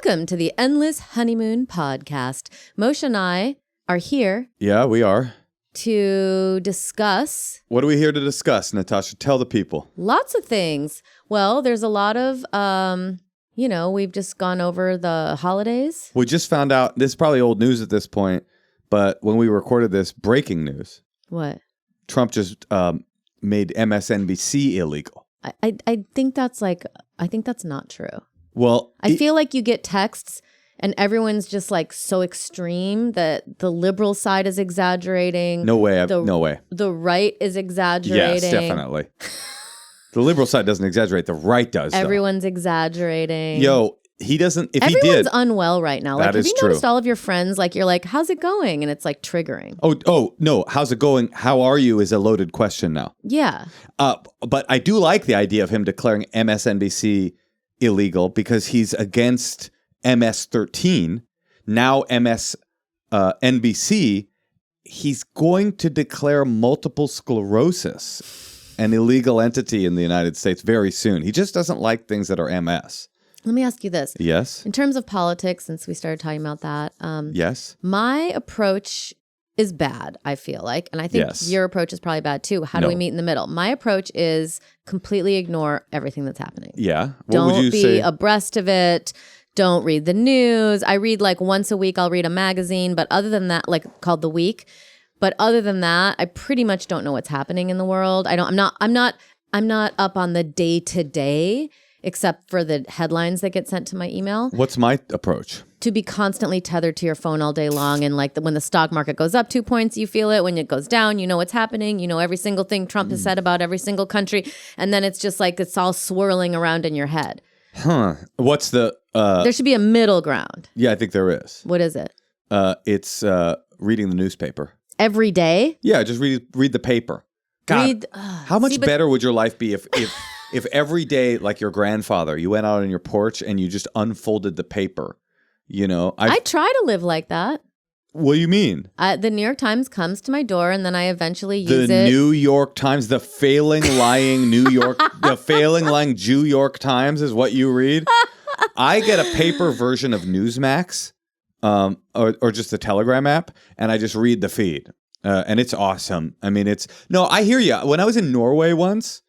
Welcome to the Endless Honeymoon Podcast. Moshe and I are here. Yeah, we are. To discuss. What are we here to discuss, Natasha? Tell the people. Lots of things. Well, there's a lot of, we've just gone over the holidays. We just found out, this is probably old news at this point, but when we recorded this, breaking news. What? Trump just made MSNBC illegal. I think that's not true. Well, I feel like you get texts and everyone's just like so extreme that the liberal side is exaggerating. No way. No way. The right is exaggerating. Yes, definitely. The liberal side doesn't exaggerate. The right does. Everyone's exaggerating. Yo, he doesn't. If Everyone's he did, unwell right now. Like, that have is you noticed all of your friends? Like, you're like, how's it going? And it's like triggering. Oh, no. How's it going? How are you is a loaded question now. Yeah. But I do like the idea of him declaring MSNBC illegal because he's against MS-13. Now NBC, he's going to declare multiple sclerosis an illegal entity in the United States very soon. He just doesn't like things that are MS. Let me ask you this. Yes. In terms of politics, since we started talking about that, yes. My approach is bad, I feel like. And I think your approach is probably bad too. How do we meet in the middle? My approach is completely ignore everything that's happening. Yeah. Don't be abreast of it. Don't read the news. I read like once a week, I'll read a magazine. But other than that, like called The Week. But other than that, I pretty much don't know what's happening in the world. I'm not up on the day to day, except for the headlines that get sent to my email. What's my approach? To be constantly tethered to your phone all day long. And like when the stock market goes up 2 points, you feel it. When it goes down, you know what's happening. You know every single thing Trump has said about every single country. And then it's just like it's all swirling around in your head. Huh. What's the... there should be a middle ground. Yeah, I think there is. What is it? It's reading the newspaper. Every day? Yeah, just read the paper. God, how much better would your life be if every day, like your grandfather, you went out on your porch and you just unfolded the paper? You know, I try to live like that. What do you mean? The New York Times comes to my door, and then I eventually use it. The New York Times, the failing, lying Jew York Times is what you read. I get a paper version of Newsmax, or just the Telegram app, and I just read the feed, and it's awesome. I mean, I hear you. When I was in Norway once.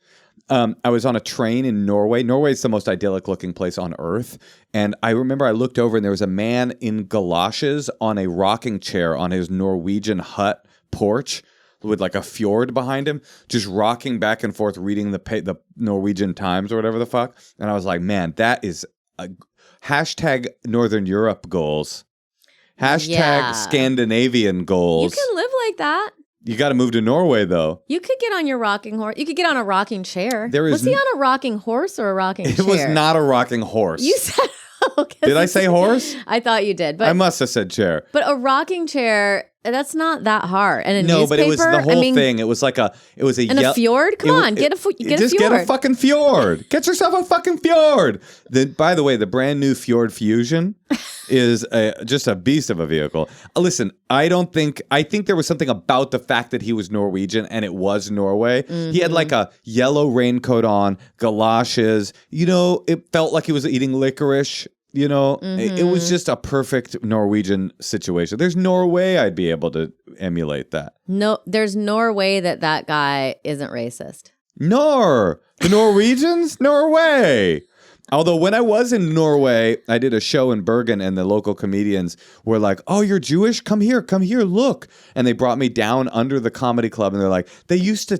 I was on a train in Norway. Norway is the most idyllic looking place on earth. And I remember I looked over and there was a man in galoshes on a rocking chair on his Norwegian hut porch with like a fjord behind him, just rocking back and forth, reading the Norwegian Times or whatever the fuck. And I was like, man, that is a hashtag Northern Europe goals. Hashtag Scandinavian goals. You can live like that. You got to move to Norway, though. You could get on your rocking horse. You could get on a rocking chair. Was he on a rocking horse or a rocking chair? It was not a rocking horse. You said... Did I say horse? I thought you did. But I must have said chair. But a rocking chair, that's not that hard. And no, but it was the whole thing. It was like a fjord? Come on, get a fjord. Just get a fucking fjord. Get yourself a fucking fjord. By the way, the brand new Fjord Fusion is just a beast of a vehicle. Listen, I think there was something about the fact that he was Norwegian and it was Norway. Mm-hmm. He had like a yellow raincoat on, galoshes. You know, it felt like he was eating licorice. You know, it was just a perfect Norwegian situation. There's no way I'd be able to emulate that. No, there's no way that guy isn't racist. The Norwegians? Norway. Although when I was in Norway, I did a show in Bergen and the local comedians were like, oh, you're Jewish? Come here, look. And they brought me down under the comedy club and they're like, they used to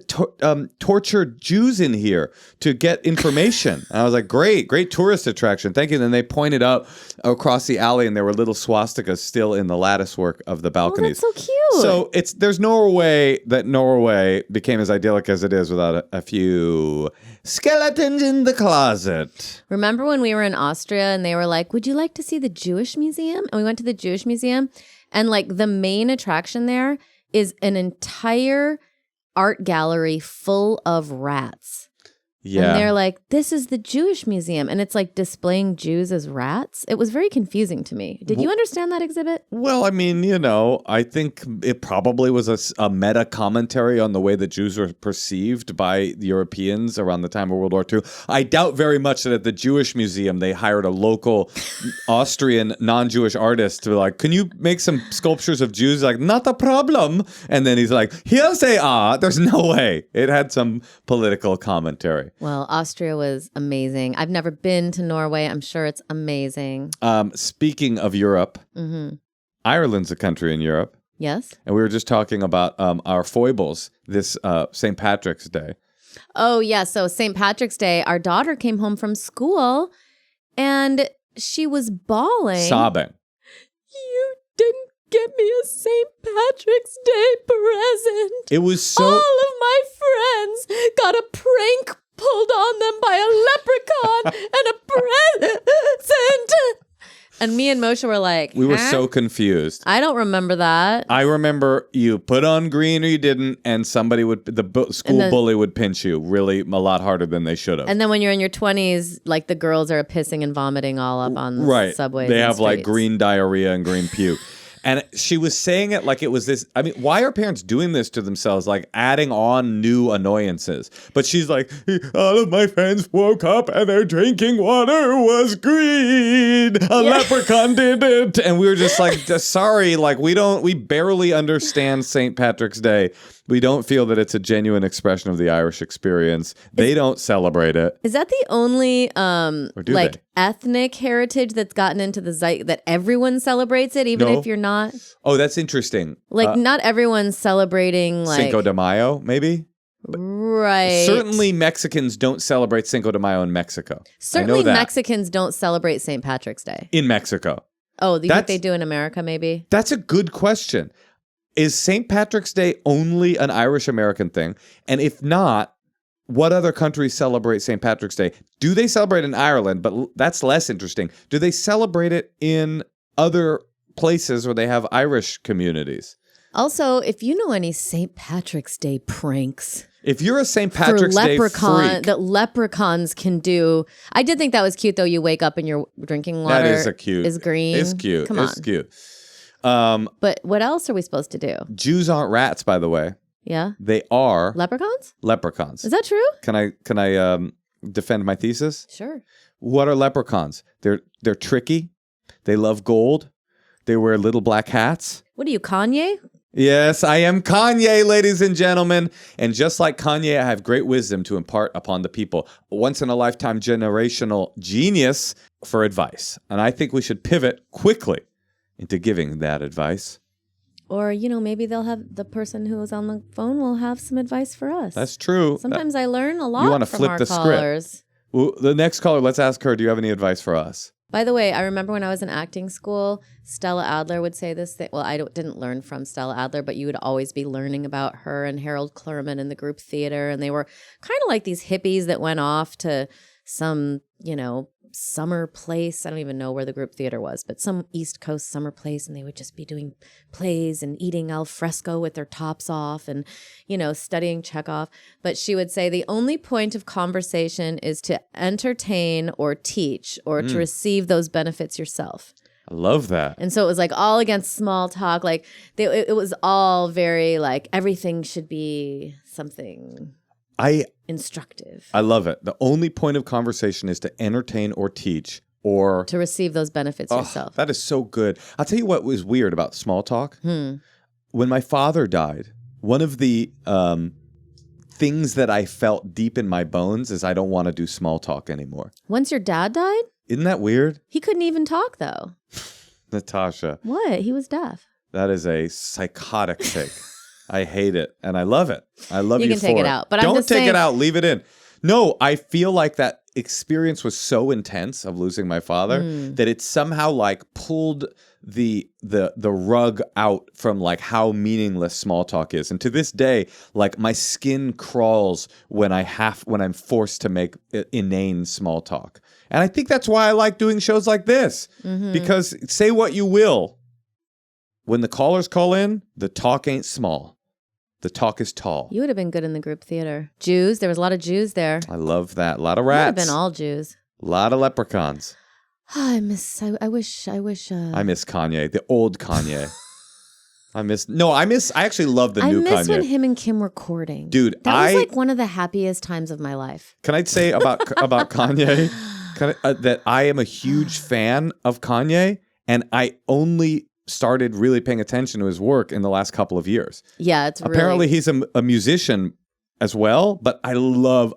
torture Jews in here to get information. And I was like, great tourist attraction. Thank you. And then they pointed out across the alley and there were little swastikas still in the lattice work of the balconies. Oh, that's so cute. So there's no way that Norway became as idyllic as it is without a few skeletons in the closet. Remember when we were in Austria and they were like, would you like to see the Jewish Museum? And we went to the Jewish Museum and like the main attraction there is an entire art gallery full of rats. Yeah. And they're like, this is the Jewish museum. And it's like displaying Jews as rats. It was very confusing to me. Did you understand that exhibit? Well, I mean, I think it probably was a meta commentary on the way that Jews were perceived by the Europeans around the time of World War II. I doubt very much that at the Jewish Museum, they hired a local Austrian non-Jewish artist to be like, can you make some sculptures of Jews? Like, not a problem. And then he's like, here they are. There's no way. It had some political commentary. Well, Austria was amazing. I've never been to Norway. I'm sure it's amazing. Speaking of Europe, Ireland's a country in Europe. Yes. And we were just talking about our foibles this St. Patrick's Day. Oh, yeah. So St. Patrick's Day, our daughter came home from school and she was bawling. Sobbing. You didn't get me a St. Patrick's Day present. It was so... All of my friends got a prank pulled on them by a leprechaun and a present. And me and Moshe were like, We were so confused. I don't remember that. I remember you put on green or you didn't, and somebody would, school bully would pinch you really a lot harder than they should have. And then when you're in your 20s, like the girls are pissing and vomiting all up on the subways. They have like streets. green diarrhea and green puke. And she was saying it like it was this. I mean, why are parents doing this to themselves, like adding on new annoyances? But she's like, all of my friends woke up and their drinking water was green. A leprechaun did it. And we were just like, sorry, like we barely understand St. Patrick's Day. We don't feel that it's a genuine expression of the Irish experience. They don't celebrate it. Is that the only ethnic heritage that's gotten into the that everyone celebrates it, even if you're not? Oh, that's interesting. Like not everyone's celebrating like Cinco de Mayo, maybe? Right. Certainly Mexicans don't celebrate Cinco de Mayo in Mexico. Certainly Mexicans don't celebrate St. Patrick's Day. In Mexico. Oh, you think they do in America maybe? That's a good question. Is St. Patrick's Day only an Irish-American thing? And if not, what other countries celebrate St. Patrick's Day? Do they celebrate in Ireland? But that's less interesting. Do they celebrate it in other places where they have Irish communities? Also, if you know any St. Patrick's Day pranks... If you're a St. Patrick's Day freak... that leprechauns can do... I did think that was cute, though. You wake up and your drinking water is green. It's cute. Come on. It's cute. But what else are we supposed to do? Jews aren't rats, by the way. Yeah? They are... Leprechauns? Leprechauns. Is that true? Can I defend my thesis? Sure. What are leprechauns? They're tricky. They love gold. They wear little black hats. What are you, Kanye? Yes, I am Kanye, ladies and gentlemen. And just like Kanye, I have great wisdom to impart upon the people. Once in a lifetime generational genius for advice. And I think we should pivot quickly into giving that advice. Or, maybe they'll have the person who is on the phone will have some advice for us. That's true. Sometimes I learn a lot you want to from flip our the callers. Script. Well, the next caller, let's ask her, do you have any advice for us? By the way, I remember when I was in acting school, Stella Adler would say this thing. Well, I didn't learn from Stella Adler, but you would always be learning about her and Harold Clurman in the group theater. And they were kind of like these hippies that went off to some, summer place. I don't even know where the group theater was, but some East Coast summer place. And they would just be doing plays and eating al fresco with their tops off and, studying Chekhov. But she would say the only point of conversation is to entertain or teach or to receive those benefits yourself. I love that. And so it was like all against small talk. Like it was all very like everything should be something instructive. I love it. The only point of conversation is to entertain or teach or to receive those benefits yourself. That is so good. I'll tell you what was weird about small talk. When my father died, one of the things that I felt deep in my bones is I don't want to do small talk anymore. Once your dad died? Isn't that weird? He couldn't even talk though. Natasha. What? He was deaf. That is a psychotic take. I hate it, and I love it. I love you for it. You can take it out, but don't I'm just take saying... it out. Leave it in. No, I feel like that experience was so intense of losing my father that it somehow like pulled the rug out from like how meaningless small talk is. And to this day, like my skin crawls when I'm forced to make inane small talk. And I think that's why I like doing shows like this because say what you will. When the callers call in, the talk ain't small. The talk is tall. You would have been good in the group theater. Jews. There was a lot of Jews there. I love that. A lot of Would have rats. been all Jews. A lot of leprechauns. I wish. I miss Kanye, the old Kanye. I actually love the new Kanye. I miss when him and Kim were courting. Dude, that was like one of the happiest times of my life. Can I say about Kanye that I am a huge fan of Kanye, and I only started really paying attention to his work in the last couple of years. Yeah, it's apparently he's a musician as well, but I love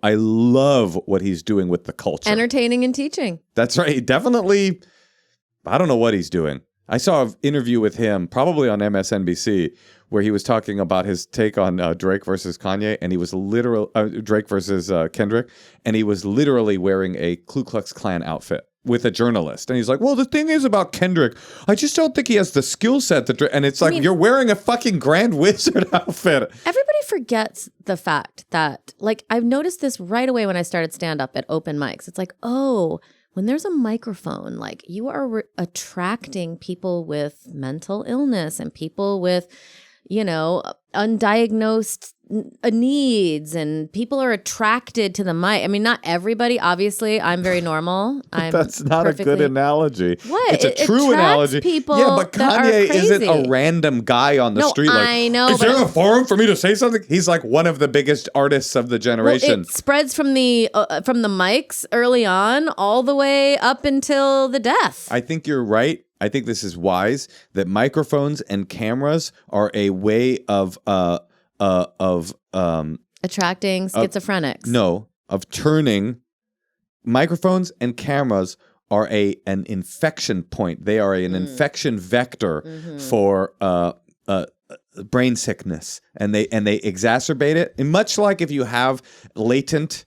what he's doing with the culture. Entertaining and teaching. That's right. Definitely. I don't know what he's doing. I saw an interview with him, probably on MSNBC, where he was talking about his take on Drake versus Kanye, and he was Drake versus Kendrick, and he was literally wearing a Ku Klux Klan outfit with a journalist. And he's like, well, the thing is about Kendrick, I just don't think he has the skill set that and it's like, you're wearing a fucking Grand Wizard outfit. Everybody forgets the fact that, like, I've noticed this right away when I started stand-up at open mics. It's like, oh, when there's a microphone, like, you are attracting people with mental illness and people with, undiagnosed needs, and people are attracted to the mic. I mean, not everybody, obviously. I'm very normal. That's not a good analogy. What? It's a true analogy. People yeah, but Kanye isn't a random guy on the street. Like, I know. Is there a forum for me to say something? He's like one of the biggest artists of the generation. Well, it spreads from the mics early on all the way up until the death. I think you're right. I think this is wise that microphones and cameras are a way of attracting schizophrenics. Of turning. Microphones and cameras are an infection point. They are an infection vector for brain sickness, and they exacerbate it. And much like if you have latent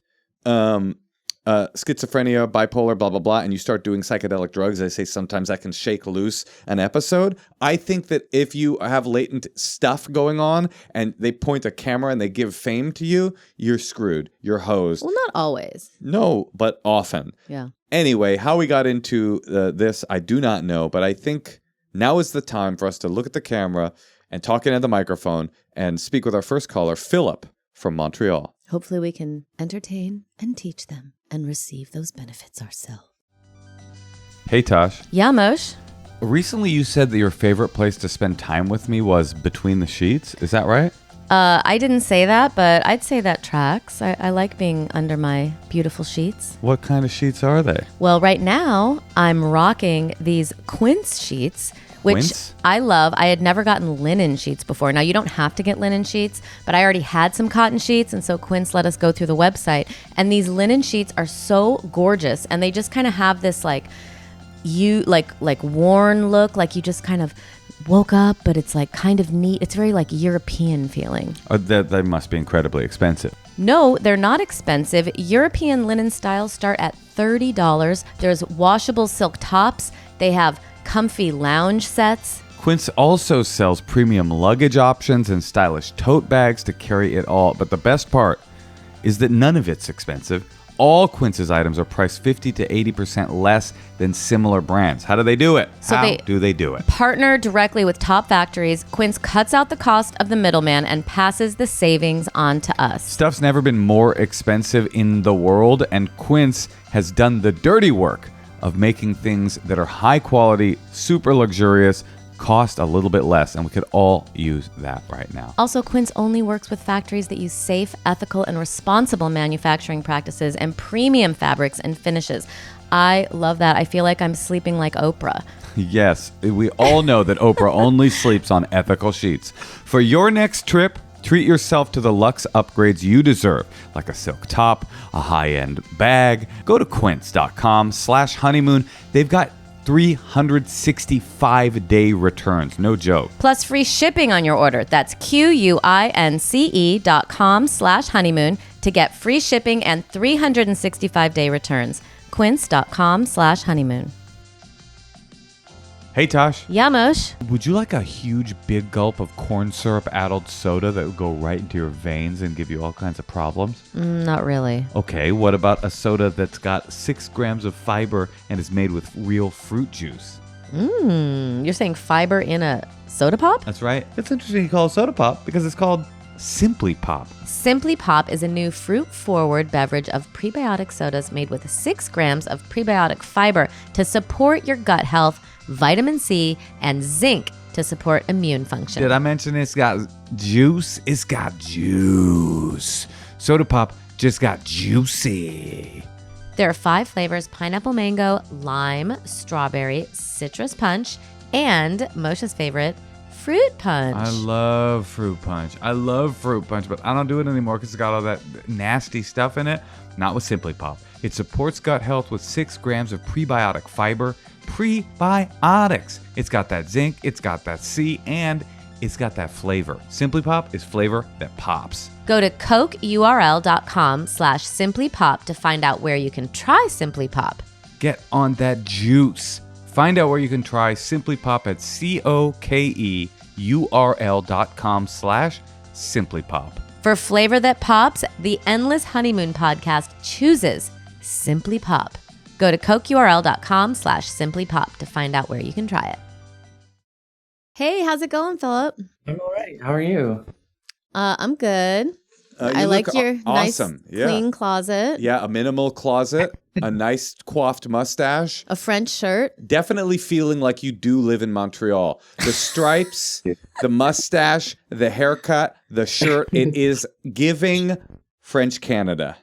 schizophrenia, bipolar, blah, blah, blah, and you start doing psychedelic drugs, they say sometimes that can shake loose an episode. I think that if you have latent stuff going on and they point a camera and they give fame to you, you're screwed. You're hosed. Well, not always. No, but often. Yeah. Anyway, how we got into this, I do not know, but I think now is the time for us to look at the camera and talk into the microphone and speak with our first caller, Philip from Montreal. Hopefully we can entertain and teach them and receive those benefits ourselves. Hey, Tosh. Yeah, Moshe? Recently you said that your favorite place to spend time with me was between the sheets. Is that right? I didn't say that, but I'd say that tracks. I like being under my beautiful sheets. What kind of sheets are they? Well, right now, I'm rocking these Quince sheets, which Quince? I love. I had never gotten linen sheets before. Now, you don't have to get linen sheets, but I already had some cotton sheets, and so Quince let us go through the website. And these linen sheets are so gorgeous, and they just kind of have this like worn look, like you just kind of woke up, but it's like kind of neat. It's very like European feeling. They must be incredibly expensive. No, they're not expensive. European linen styles start at $30. There's washable silk tops. They have comfy lounge sets. Quince also sells premium luggage options and stylish tote bags to carry it all. But the best part is that none of it's expensive. All Quince's items are priced 50 to 80% less than similar brands. How do they do it? How do they do it? Partner directly with top factories. Quince cuts out the cost of the middleman and passes the savings on to us. Stuff's never been more expensive in the world, and Quince has done the dirty work of making things that are high quality, super luxurious, cost a little bit less, and we could all use that right now. Also, Quince only works with factories that use safe, ethical, and responsible manufacturing practices and premium fabrics and finishes. I love that. I feel like I'm sleeping like Oprah. Yes, we all know that Oprah only sleeps on ethical sheets. For your next trip, treat yourself to the luxe upgrades you deserve, like a silk top, a high-end bag. Go to quince.com/honeymoon. They've got 365-day returns. No joke. Plus free shipping on your order. That's QUINCE.com/honeymoon to get free shipping and 365-day returns. Quince.com/honeymoon. Hey, Tosh. Yeah, Moshe? Would you like a huge big gulp of corn syrup-addled soda that would go right into your veins and give you all kinds of problems? Not really. Okay, what about a soda that's got 6 grams of fiber and is made with real fruit juice? You're saying fiber in a soda pop? That's right. It's interesting you call it soda pop because it's called Simply Pop. Simply Pop is a new fruit-forward beverage of prebiotic sodas made with 6 grams of prebiotic fiber to support your gut health, vitamin C, and zinc to support immune function. Did I mention it's got juice? It's got juice. Soda Pop just got juicy. There are 5 flavors: pineapple mango, lime, strawberry, citrus punch, and Moshe's favorite, fruit punch. I love fruit punch. But I don't do it anymore because it's got all that nasty stuff in it. Not with Simply Pop. It supports gut health with 6 grams of prebiotic fiber. Prebiotics. It's got that zinc, it's got that C, and it's got that flavor. Simply Pop is flavor that pops. Go to cokeurl.com/simplypop to find out where you can try Simply Pop. Get on that juice. Find out where you can try Simply Pop at cokeurl.com/simplypop. For flavor that pops, the Endless Honeymoon podcast chooses Simply Pop. Go to cokeurl.com/simplypop to find out where you can try it. Hey, how's it going, Philip? I'm all right. How are you? I'm good. I You like look your awesome. nice, clean closet. Yeah, a minimal closet, a nice coiffed mustache. A French shirt. Definitely feeling like you do live in Montreal. The stripes, the mustache, the haircut, the shirt. It is giving French Canada.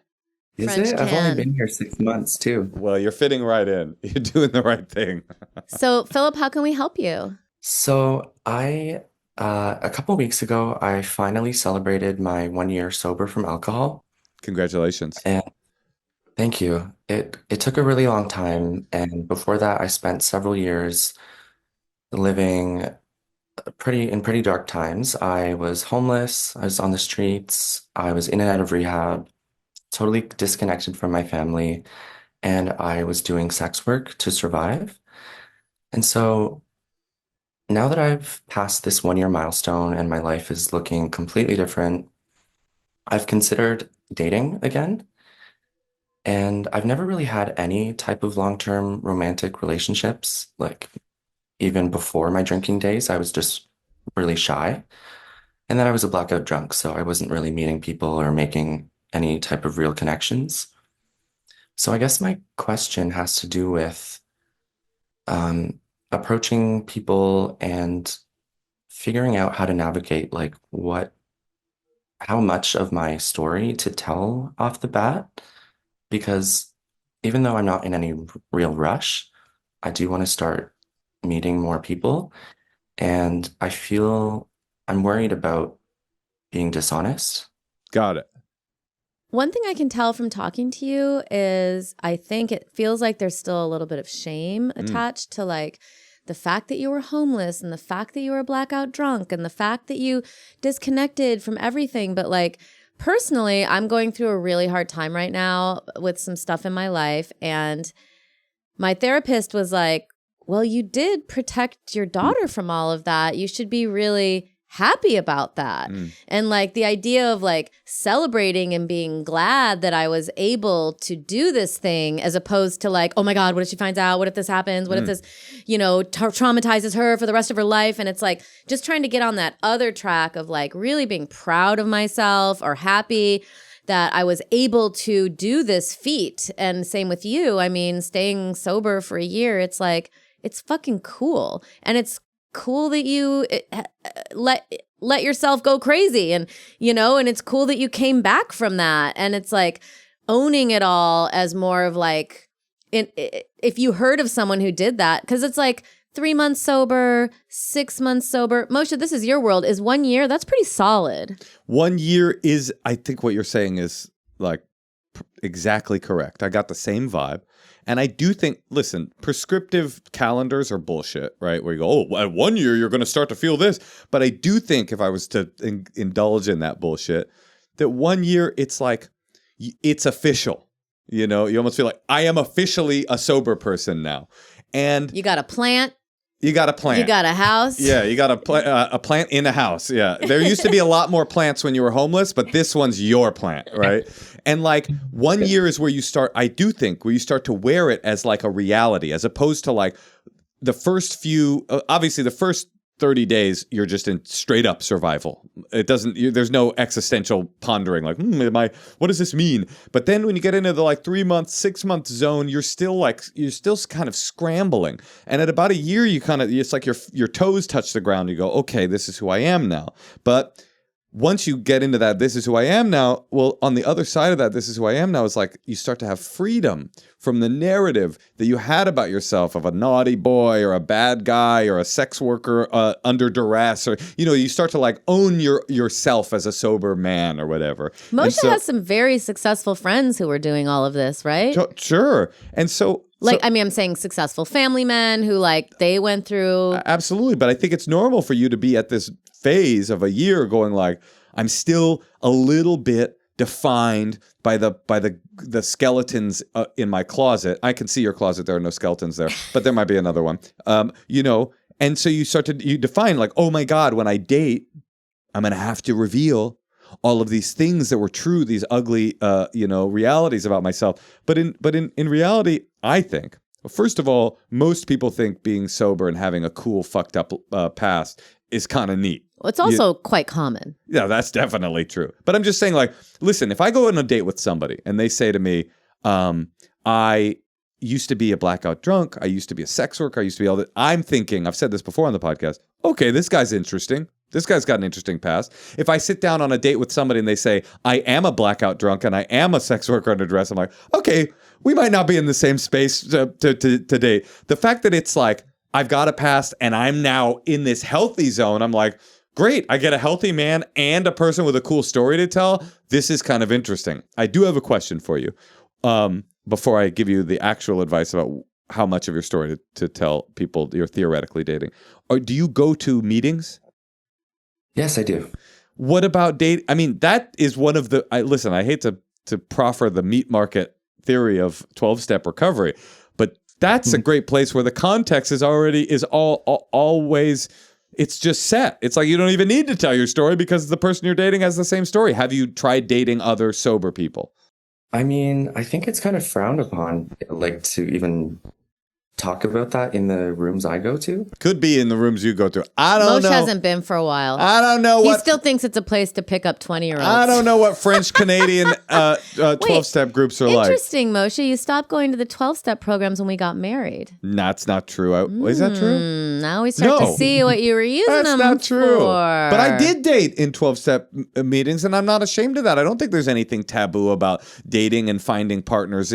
Is French it? I've can. only been here 6 months too. Well, you're fitting right in. You're doing the right thing. So, Philip, how can we help you? So a couple weeks ago, I finally celebrated my 1 year sober from alcohol. Congratulations. And thank you. It took a really long time, and before that, I spent several years living in pretty dark times. I was homeless. I was on the streets. I was in and out of rehab, totally disconnected from my family, and I was doing sex work to survive. And so now that I've passed this 1 year milestone and my life is looking completely different, I've considered dating again. And I've never really had any type of long-term romantic relationships. Like even before my drinking days, I was just really shy. And then I was a blackout drunk, so I wasn't really meeting people or making any type of real connections. So I guess my question has to do with approaching people and figuring out how to navigate how much of my story to tell off the bat. Because even though I'm not in any real rush, I do want to start meeting more people. And I feel I'm worried about being dishonest. Got it. One thing I can tell from talking to you is I think it feels like there's still a little bit of shame attached to like the fact that you were homeless and the fact that you were blackout drunk and the fact that you disconnected from everything. But like personally, I'm going through a really hard time right now with some stuff in my life. And my therapist was like, well, you did protect your daughter from all of that. You should be really happy about that. And like the idea of like celebrating and being glad that I was able to do this thing as opposed to like, oh my God, what if she finds out? What if this happens? What if this, traumatizes her for the rest of her life? And it's like just trying to get on that other track of like really being proud of myself or happy that I was able to do this feat. And same with you. I mean, staying sober for a year, it's like, it's fucking cool. And it's cool that you let yourself go crazy and and it's cool that you came back from that, and it's like owning it all as more of like if you heard of someone who did that, because it's like 3 months sober, 6 months sober. Moshe, this is your world. Is 1 year? That's pretty solid. 1 year is, I think what you're saying is like exactly correct. I got the same vibe. And I do think, listen, prescriptive calendars are bullshit, right? Where you go, oh, at 1 year, you're going to start to feel this. But I do think if I was to indulge in that bullshit, that 1 year, it's like, it's official. You almost feel like I am officially a sober person now. And you got a plant. You got a plant. You got a house. Yeah, you got a plant in a house. Yeah. There used to be a lot more plants when you were homeless, but this one's your plant, right? And like 1 year is where you start, I do think, where you start to wear it as like a reality, as opposed to like the first few, obviously the first 30 days, you're just in straight up survival. It doesn't, there's no existential pondering like, what does this mean? But then when you get into the like 3 month, 6 month zone, you're still kind of scrambling. And at about a year, it's like your toes touch the ground. You go, okay, this is who I am now. But once you get into that, this is who I am now. Well, on the other side of that, this is who I am now, is like you start to have freedom from the narrative that you had about yourself of a naughty boy or a bad guy or a sex worker under duress, or you start to like own yourself as a sober man or whatever. Moshe has some very successful friends who were doing all of this, right? Sure. And so I'm saying successful family men who like they went through. Absolutely. But I think it's normal for you to be at this phase of a year going like, I'm still a little bit defined by the skeletons in my closet. I can see your closet. There are no skeletons there, but there might be another one. And so you define like, oh my God, when I date, I'm going to have to reveal all of these things that were true, these ugly, realities about myself. But in reality, I think, first of all, most people think being sober and having a cool, fucked up past is kind of neat. Well, it's also quite common. Yeah, that's definitely true. But I'm just saying, like, listen, if I go on a date with somebody and they say to me, I used to be a blackout drunk, I used to be a sex worker, I used to be all that. I'm thinking, I've said this before on the podcast, okay, this guy's interesting. This guy's got an interesting past. If I sit down on a date with somebody and they say, I am a blackout drunk and I am a sex worker under duress, I'm like, okay, we might not be in the same space to date. The fact that it's like, I've got a past and I'm now in this healthy zone, I'm like, great, I get a healthy man and a person with a cool story to tell. This is kind of interesting. I do have a question for you before I give you the actual advice about how much of your story to tell people you're theoretically dating. Or do you go to meetings? Yes, I do. What about date? I mean, that is one of the... Listen, I hate to proffer the meat market theory of 12-step recovery, but that's a great place where the context is always... It's just set. It's like you don't even need to tell your story because the person you're dating has the same story. Have you tried dating other sober people? I mean, I think it's kind of frowned upon, like, to even talk about that in the rooms I go to. Could be in the rooms you go to. I don't know. Moshe hasn't been for a while. I don't know He still thinks it's a place to pick up 20-year-olds. I don't know what French-Canadian 12-step groups are like. Interesting, Moshe. You stopped going to the 12-step programs when we got married. That's not true. Is that true? Now we start to see what you were using them That's not true. for. But I did date in 12-step meetings, and I'm not ashamed of that. I don't think there's anything taboo about dating and finding partners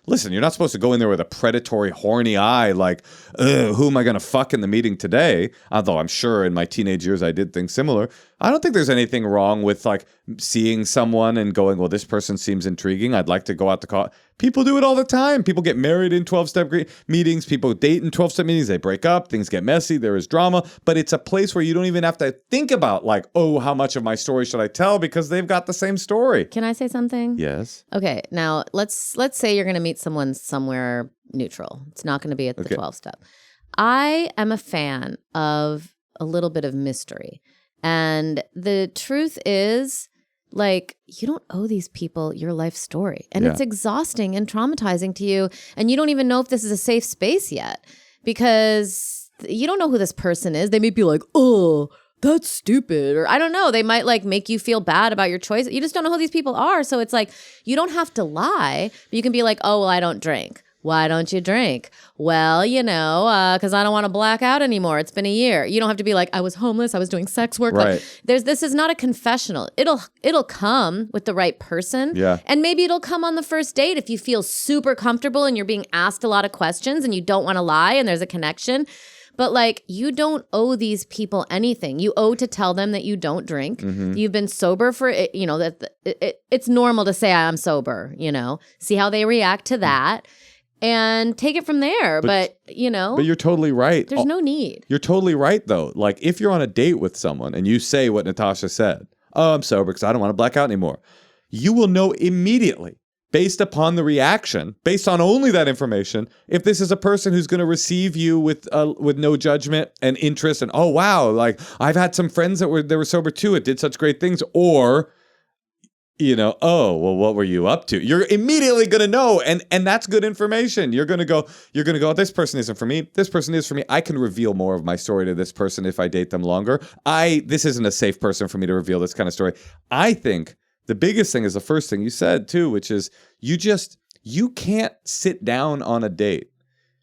listen, you're not supposed to go in there with a predatory, horny eye like, who am I going to fuck in the meeting today? Although I'm sure in my teenage years I did things similar. I don't think there's anything wrong with like seeing someone and going, well, this person seems intriguing. I'd like to go out to call. People do it all the time. People get married in 12-step meetings. People date in 12-step meetings. They break up. Things get messy. There is drama. But it's a place where you don't even have to think about like, oh, how much of my story should I tell? Because they've got the same story. Can I say something? Yes. Okay. Now, let's say you're going to meet someone somewhere neutral. It's not going to be at the 12-step. I am a fan of a little bit of mystery. And the truth is, like, you don't owe these people your life story. And it's exhausting and traumatizing to you. And you don't even know if this is a safe space yet because you don't know who this person is. They may be like, oh, that's stupid. Or I don't know. They might like make you feel bad about your choice. You just don't know who these people are. So it's like, you don't have to lie, but you can be like, oh, well, I don't drink. Why don't you drink? Well, because I don't want to black out anymore. It's been a year. You don't have to be like, I was homeless. I was doing sex work. Right. Like, this is not a confessional. It'll come with the right person. Yeah. And maybe it'll come on the first date if you feel super comfortable and you're being asked a lot of questions and you don't want to lie and there's a connection. But like, you don't owe these people anything. You owe to tell them that you don't drink. Mm-hmm. You've been sober for it's normal to say I'm sober, see how they react to that. And take it from there. But you're totally right. There's no need. You're totally right, though. Like, if you're on a date with someone and you say what Natasha said, oh, I'm sober because I don't want to black out anymore, you will know immediately, based upon the reaction, based on only that information, if this is a person who's going to receive you with no judgment and interest and, oh, wow, like, I've had some friends that were sober too. It did such great things. Or oh, well, what were you up to? You're immediately going to know. And that's good information. You're going to go, this person isn't for me. This person is for me. I can reveal more of my story to this person if I date them longer. This isn't a safe person for me to reveal this kind of story. I think the biggest thing is the first thing you said too, which is you can't sit down on a date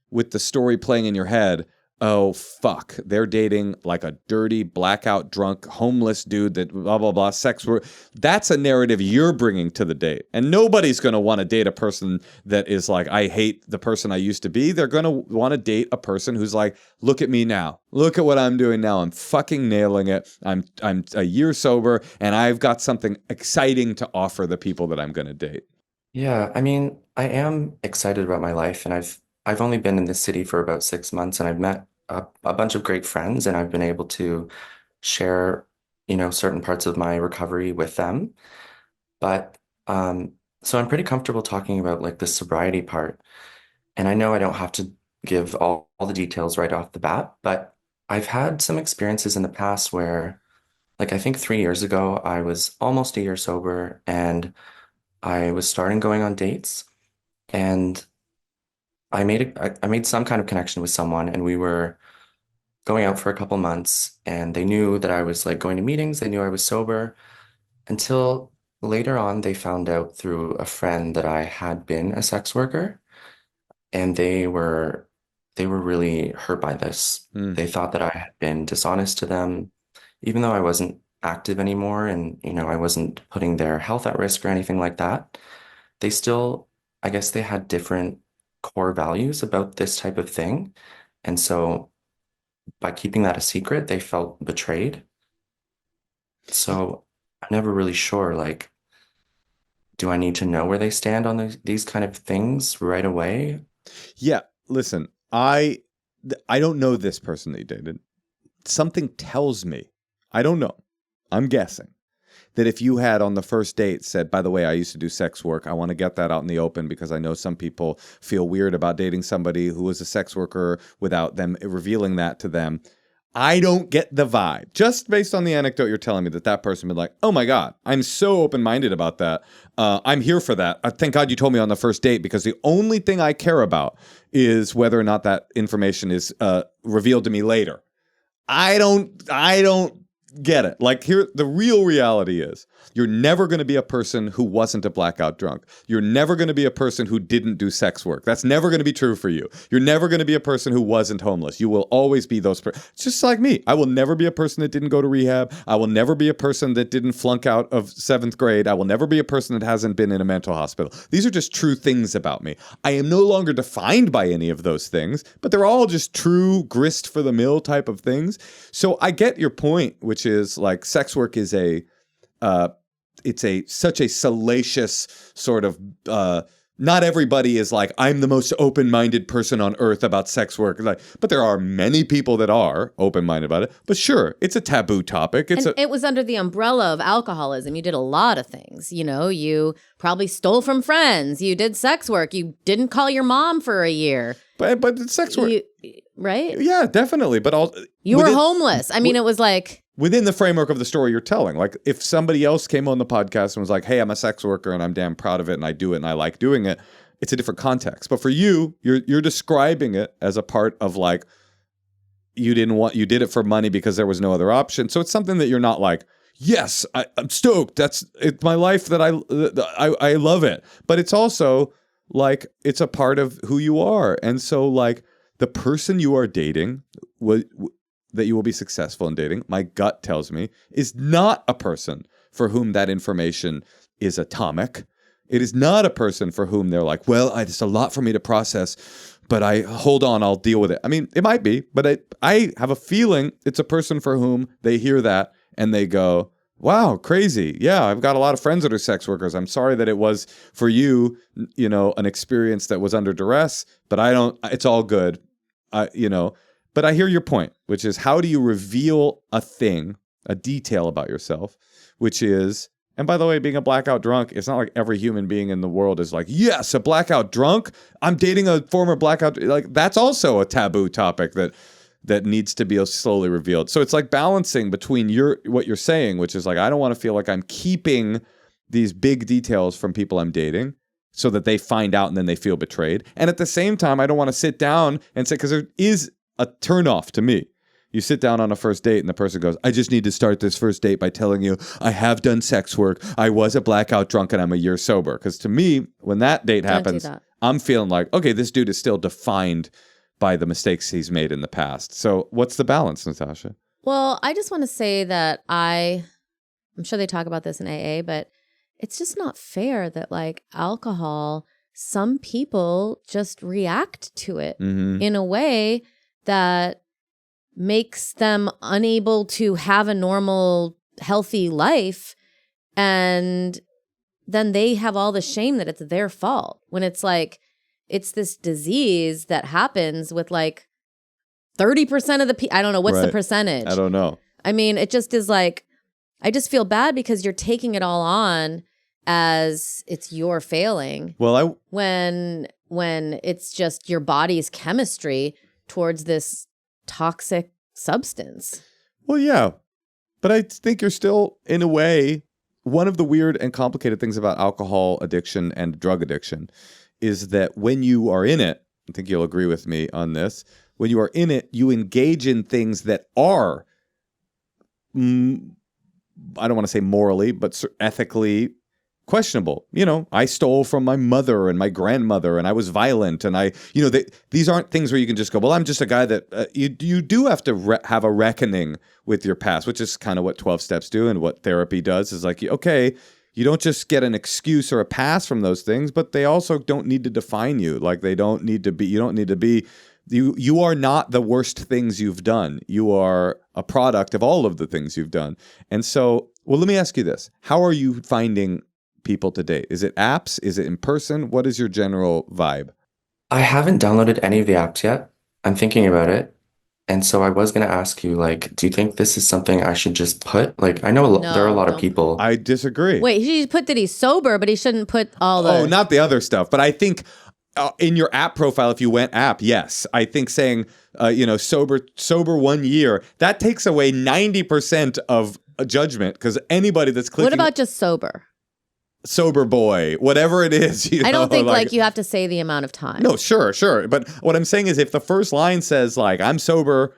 with the story playing in your head. Oh, fuck. They're dating like a dirty, blackout, drunk, homeless dude that blah, blah, blah, sex work. That's a narrative you're bringing to the date. And nobody's going to want to date a person that is like, I hate the person I used to be. They're going to want to date a person who's like, look at me now. Look at what I'm doing now. I'm fucking nailing it. I'm a year sober, and I've got something exciting to offer the people that I'm going to date. Yeah, I mean, I am excited about my life, and I've only been in this city for about 6 months, and I've met a bunch of great friends, and I've been able to share, certain parts of my recovery with them. But so I'm pretty comfortable talking about like the sobriety part. And I know I don't have to give all the details right off the bat, but I've had some experiences in the past where, like, I think 3 years ago, I was almost a year sober and I was starting going on dates, and I made some kind of connection with someone, and we were going out for a couple months, and they knew that I was like going to meetings. They knew I was sober until later on they found out through a friend that I had been a sex worker, and they were really hurt by this. Mm. They thought that I had been dishonest to them, even though I wasn't active anymore and I wasn't putting their health at risk or anything like that. They still, I guess they had different core values about this type of thing. And so by keeping that a secret, they felt betrayed. So I'm never really sure, like, do I need to know where they stand on these kind of things right away? Yeah, listen, I don't know this person that you dated. Something tells me, I don't know, I'm guessing, that if you had on the first date said, by the way, I used to do sex work, I want to get that out in the open because I know some people feel weird about dating somebody who is a sex worker without them revealing that to them. I don't get the vibe, just based on the anecdote you're telling me, that person would be like, oh my God, I'm so open-minded about that. I'm here for that. Thank God you told me on the first date, because the only thing I care about is whether or not that information is revealed to me later. I don't get it. Like, here, the real reality is you're never going to be a person who wasn't a blackout drunk. You're never going to be a person who didn't do sex work. That's never going to be true for you. You're never going to be a person who wasn't homeless. You will always be those. It's just like me. I will never be a person that didn't go to rehab. I will never be a person that didn't flunk out of 7th grade. I will never be a person that hasn't been in a mental hospital. These are just true things about me. I am no longer defined by any of those things, but they're all just true grist for the mill type of things. So I get your point, which is like sex work is such a salacious sort of, not everybody is like, I'm the most open-minded person on earth about sex work. Like, but there are many people that are open-minded about it. But sure, it's a taboo topic. It was under the umbrella of alcoholism. You did a lot of things. You probably stole from friends. You did sex work. You didn't call your mom for a year. But sex work, right? Yeah, definitely. But you were homeless. I mean, it was like, within the framework of the story you're telling. Like, if somebody else came on the podcast and was like, hey, I'm a sex worker and I'm damn proud of it and I do it and I like doing it, it's a different context. But for you, you're describing it as a part of, like, you did it for money because there was no other option. So it's something that you're not like, yes, I'm stoked. It's my life that I love it. But it's also like, it's a part of who you are. And so, like, the person you are dating, that you will be successful in dating, my gut tells me, is not a person for whom that information is atomic. It is not a person for whom they're like, well, it's a lot for me to process, but hold on, I'll deal with it. I mean, it might be, but I have a feeling it's a person for whom they hear that and they go, wow, crazy. Yeah, I've got a lot of friends that are sex workers. I'm sorry that it was for you, an experience that was under duress, but it's all good. But I hear your point, which is, how do you reveal a detail about yourself, which is, and by the way, being a blackout drunk, it's not like every human being in the world is like, yes, a blackout drunk, I'm dating a former blackout. Like, that's also a taboo topic that needs to be slowly revealed. So it's like balancing between what you're saying, which is like, I don't want to feel like I'm keeping these big details from people I'm dating so that they find out and then they feel betrayed. And at the same time, I don't want to sit down and say, because there is a turnoff to me. You sit down on a first date and the person goes, I just need to start this first date by telling you I have done sex work. I was a blackout drunk and I'm a year sober. Because to me, when that date happens, I'm feeling like, okay, this dude is still defined by the mistakes he's made in the past. So what's the balance, Natasha? Well, I just want to say that I'm sure they talk about this in AA, but it's just not fair that like alcohol, some people just react to it in a way that makes them unable to have a normal, healthy life. And then they have all the shame that it's their fault when it's like, it's this disease that happens with like 30% of the people. I don't know. What's the percentage? I don't know. I mean, it just is like, I just feel bad because you're taking it all on as it's your failing. Well, when it's just your body's chemistry towards this toxic substance. Well, yeah. But I think you're still, in a way, one of the weird and complicated things about alcohol addiction and drug addiction is that when you are in it, I think you'll agree with me on this, when you are in it, you engage in things that are, I don't want to say morally, but ethically questionable. You know, I stole from my mother and my grandmother and I was violent and these aren't things where you can just go, well, I'm just a guy that you do have to have a reckoning with your past, which is kind of what 12 steps do and what therapy does is like, okay, you don't just get an excuse or a pass from those things, but they also don't need to define you. Like you don't need to be, you are not the worst things you've done. You are a product of all of the things you've done. And so, well, let me ask you this. How are you finding people to date? Is it apps? Is it in person? What is your general vibe? I haven't downloaded any of the apps yet. I'm thinking about it. And so I was going to ask you, like, do you think this is something I should just put? Like, I know there are a lot of people. I disagree. Wait, he put that he's sober, but he shouldn't put all the... Oh, not the other stuff. But I think in your app profile, if you went app, yes. I think saying, sober 1 year, that takes away 90% of a judgment because anybody that's clicking... What about just sober? Sober boy, whatever it is. I don't think like you have to say the amount of time. No, sure. But what I'm saying is if the first line says like, I'm sober,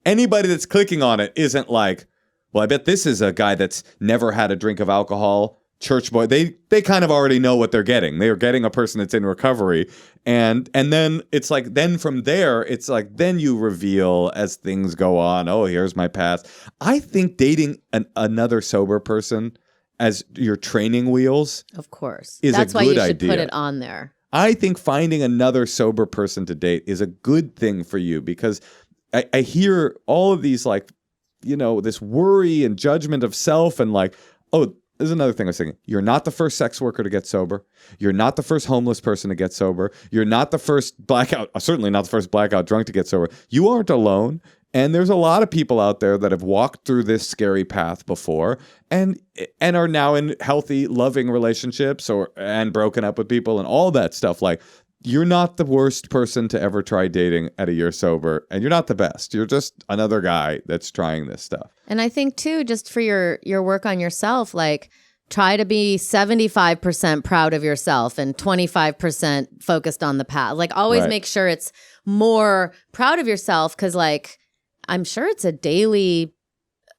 anybody that's clicking on it isn't like, well, I bet this is a guy that's never had a drink of alcohol, church boy. They kind of already know what they're getting. They are getting a person that's in recovery. And then it's like, then from there, it's like, then you reveal as things go on, oh, here's my past. I think dating another sober person as your training wheels, of course, is that's a why good you should idea. Put it on there. I think finding another sober person to date is a good thing for you because I hear all of these like, this worry and judgment of self and like, oh, there's another thing I was thinking. You're not the first sex worker to get sober. You're not the first homeless person to get sober. You're not the first certainly not the first blackout drunk to get sober. You aren't alone. And there's a lot of people out there that have walked through this scary path before and are now in healthy, loving relationships and broken up with people and all that stuff. Like, you're not the worst person to ever try dating at a year sober, and you're not the best. You're just another guy that's trying this stuff. And I think, too, just for your work on yourself, like, try to be 75% proud of yourself and 25% focused on the path. Like, always make sure it's more proud of yourself because, like, I'm sure it's a daily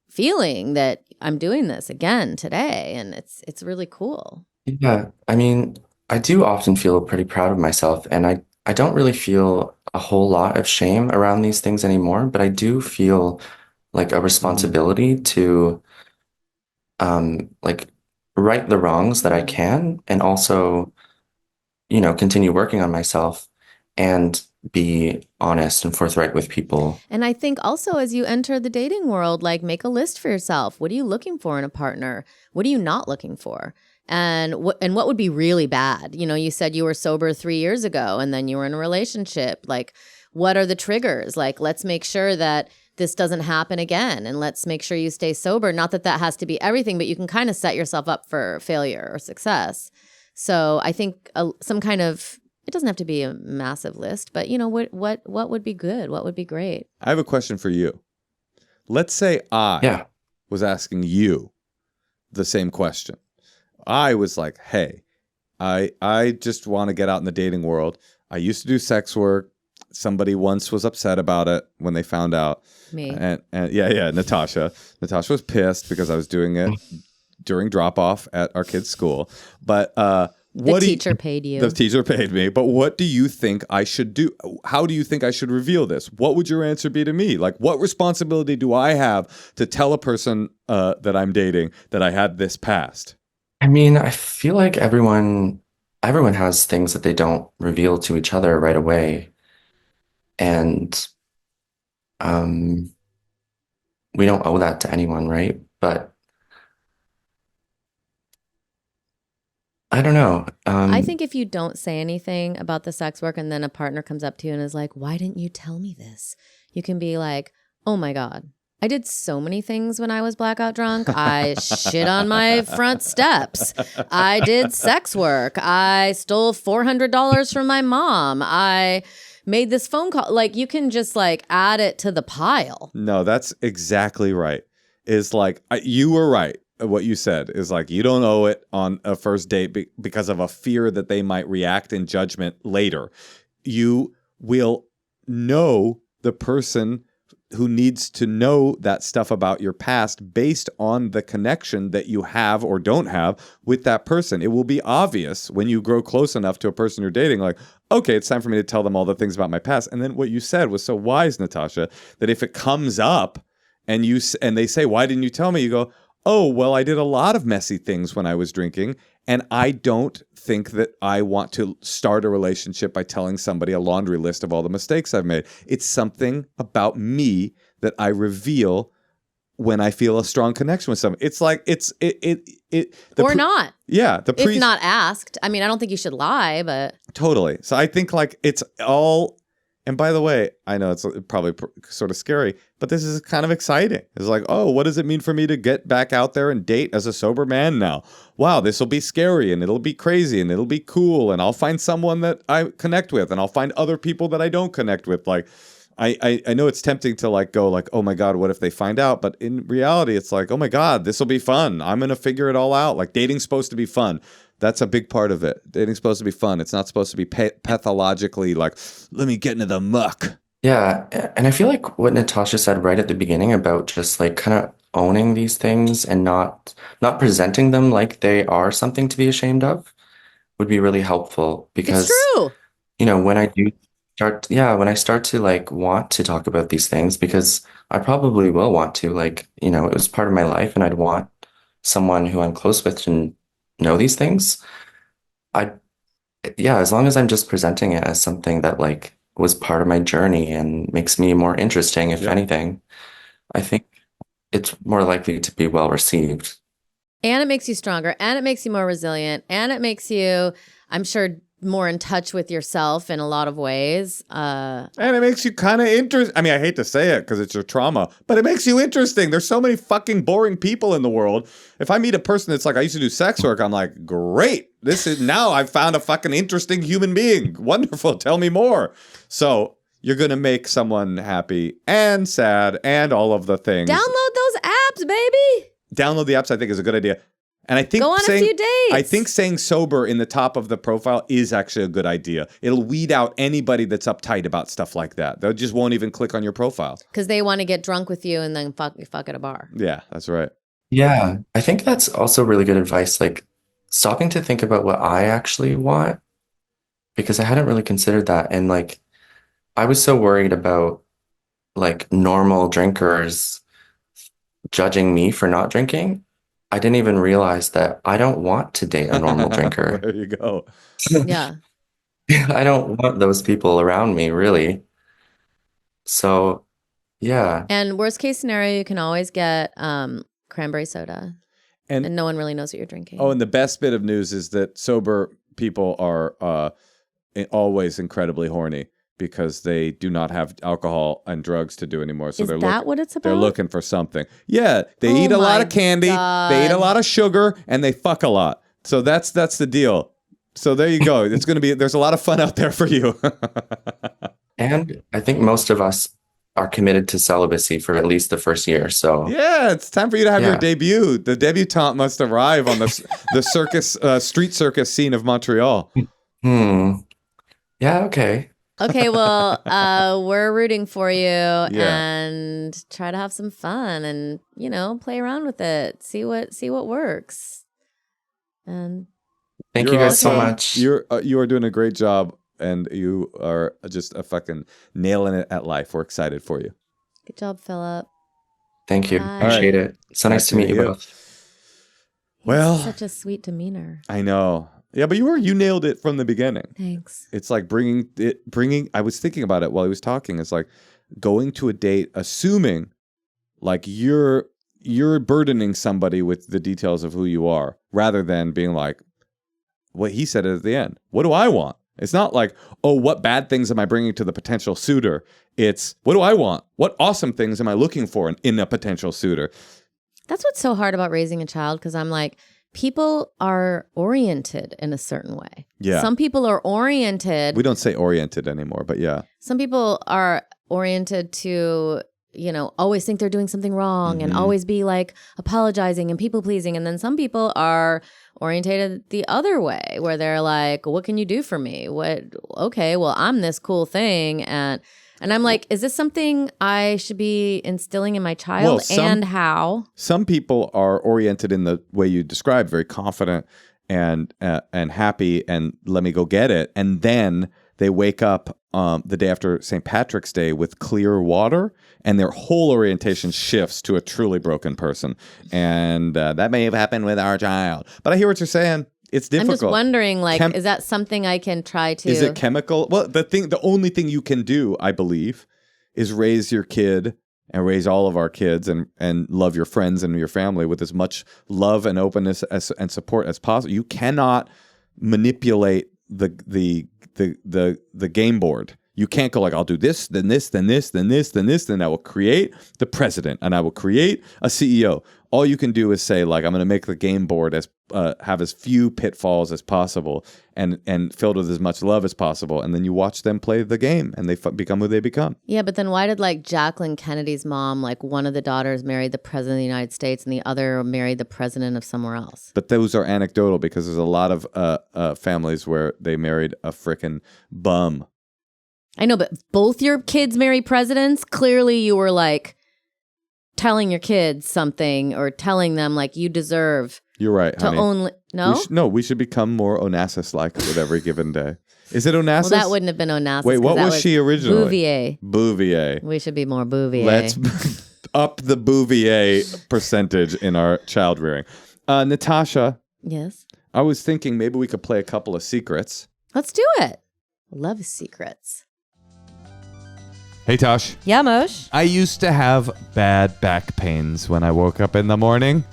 feeling that I'm doing this again today, and it's really cool. Yeah, I mean, I do often feel pretty proud of myself, and I don't really feel a whole lot of shame around these things anymore, but I do feel like a responsibility to like right the wrongs that I can and also, continue working on myself and be honest and forthright with people. And I think also as you enter the dating world, like make a list for yourself. What are you looking for in a partner? What are you not looking for? And what would be really bad? You said you were sober 3 years ago and then you were in a relationship. Like, what are the triggers? Like, let's make sure that this doesn't happen again. And let's make sure you stay sober. Not that has to be everything, but you can kind of set yourself up for failure or success. So I think some kind of, it doesn't have to be a massive list, but what would be good? What would be great? I have a question for you. Let's say I was asking you the same question. I was like, hey, I just want to get out in the dating world. I used to do sex work. Somebody once was upset about it when they found out. Me. And yeah, Natasha. Natasha was pissed because I was doing it during drop off at our kids' school. But The teacher paid you. The teacher paid me. But what do you think I should do? How do you think I should reveal this? What would your answer be to me? Like, what responsibility do I have to tell a person that I'm dating that I had this past? I mean, I feel like everyone has things that they don't reveal to each other right away. And um we don't owe that to anyone, right? But I don't know. I think if you don't say anything about the sex work and then a partner comes up to you and is like, why didn't you tell me this? You can be like, oh my God, I did so many things when I was blackout drunk. I shit on my front steps. I did sex work. I stole $400 from my mom. I made this phone call. Like, you can just like add it to the pile. No, that's exactly right. Is like, you were right. What you said is like, you don't owe it on a first date because of a fear that they might react in judgment later. You will know the person who needs to know that stuff about your past based on the connection that you have or don't have with that person. It will be obvious when you grow close enough to a person you're dating, like, okay, it's time for me to tell them all the things about my past. And then what you said was so wise, Natasha, that if it comes up and they say, why didn't you tell me? You go, oh, well, I did a lot of messy things when I was drinking, and I don't think that I want to start a relationship by telling somebody a laundry list of all the mistakes I've made. It's something about me that I reveal when I feel a strong connection with someone. It's like Not. Yeah, if not asked. I mean, I don't think you should lie, but totally. So I think like it's all. And by the way, I know it's probably sort of scary, but this is kind of exciting. It's like, oh, what does it mean for me to get back out there and date as a sober man now? Wow, this will be scary and it'll be crazy and it'll be cool and I'll find someone that I connect with and I'll find other people that I don't connect with. Like, I know it's tempting to like go like, oh my God, what if they find out? But in reality, it's like, oh my God, this will be fun. I'm going to figure it all out. Like, dating's supposed to be fun. That's a big part of it. Dating's supposed to be fun. It's not supposed to be pathologically like, let me get into the muck. Yeah, and I feel like what Natasha said right at the beginning about just like kind of owning these things and not presenting them like they are something to be ashamed of would be really helpful because it's true. when I start to like want to talk about these things because I probably will want to, like, it was part of my life and I'd want someone who I'm close with to know these things. Yeah, as long as I'm just presenting it as something that like was part of my journey and makes me more interesting, if anything, I think it's more likely to be well received. And it makes you stronger and it makes you more resilient and it makes you, I'm sure, more in touch with yourself in a lot of ways. And it makes you kind of interesting. I mean, I hate to say it because it's your trauma, but it makes you interesting. There's so many fucking boring people in the world. If I meet a person that's like, I used to do sex work, I'm like, great. Now I've found a fucking interesting human being. Wonderful. Tell me more. So you're going to make someone happy and sad and all of the things. Download those apps, baby. Download the apps, I think, is a good idea. And I think go on a few dates. I think saying sober in the top of the profile is actually a good idea. It'll weed out anybody that's uptight about stuff like that. They just won't even click on your profile. Because they want to get drunk with you and then fuck at a bar. Yeah, that's right. Yeah, I think that's also really good advice. Like stopping to think about what I actually want, because I hadn't really considered that. And like, I was so worried about like normal drinkers judging me for not drinking. I didn't even realize that I don't want to date a normal drinker. There you go. Yeah. I don't want those people around me, really. So, yeah. And worst case scenario, you can always get cranberry soda. And no one really knows what you're drinking. Oh, and the best bit of news is that sober people are always incredibly horny because they do not have alcohol and drugs to do anymore. So is that what it's about? They're looking for something. Yeah, they eat a lot of candy, they eat a lot of sugar, and they fuck a lot. So that's the deal. So there you go. It's going to be, there's a lot of fun out there for you. And I think most of us are committed to celibacy for at least the first year. So Yeah, it's time for you to have your Yeah. debut. The debutante must arrive on the circus street circus scene of Montreal. hmm. Yeah, okay. Okay, well, we're rooting for you and try to have some fun and, play around with it. See what works. And Thank You're you guys so okay. much. You are doing a great job, and you are just a fucking nailing it at life. We're excited for you. good job, Philip. Thank you. Bye. Appreciate it. So nice to meet you both. Well, Such a sweet demeanor. I know. Yeah, but you nailed it from the beginning. Thanks. It's like bringing. I was thinking about it while he was talking. It's like going to a date, assuming like you're burdening somebody with the details of who you are, rather than being like what he said at the end. What do I want? It's not like, oh, what bad things am I bringing to the potential suitor? It's what do I want? What awesome things am I looking for in a potential suitor? That's what's so hard about raising a child, because I'm like, people are oriented in a certain way. Yeah. Some people are oriented. We don't say oriented anymore, but yeah. Some people are oriented to, always think they're doing something wrong and always be like apologizing and people pleasing. And then some people are orientated the other way, where they're like, what can you do for me? Okay, well, I'm this cool thing. And I'm like, is this something I should be instilling in my child, and how? Some people are oriented in the way you described, very confident and happy, and let me go get it. And then they wake up the day after St. Patrick's Day with clear water, and their whole orientation shifts to a truly broken person. And that may have happened with our child. But I hear what you're saying. It's difficult. I'm just wondering, like, is that something I can try to? Is it chemical? Well, the only thing you can do, I believe, is raise your kid and raise all of our kids and love your friends and your family with as much love and openness and support as possible. You cannot manipulate the game board. You can't go like, I'll do this, then this, then this, then this, then this, then I will create the president and I will create a CEO. All you can do is say, like, I'm going to make the game board have as few pitfalls as possible and filled with as much love as possible. And then you watch them play the game and they become who they become. Yeah, but then why did like Jacqueline Kennedy's mom, like one of the daughters married the president of the United States and the other married the president of somewhere else? But those are anecdotal, because there's a lot of families where they married a frickin' bum. I know, but both your kids marry presidents. Clearly you were like telling your kids something, or telling them like you deserve You're right, to honey. only no. We should become more Onassis-like with every given day. Is it Onassis? Well, that wouldn't have been Onassis. Wait, what 'cause that was she originally? Bouvier. Bouvier. We should be more Bouvier. Let's up the Bouvier percentage in our child rearing. Natasha, Yes. I was thinking maybe we could play a couple of secrets. Let's do it. Love secrets. Hey, Tosh. Yeah, Moshe. I used to have bad back pains when I woke up in the morning.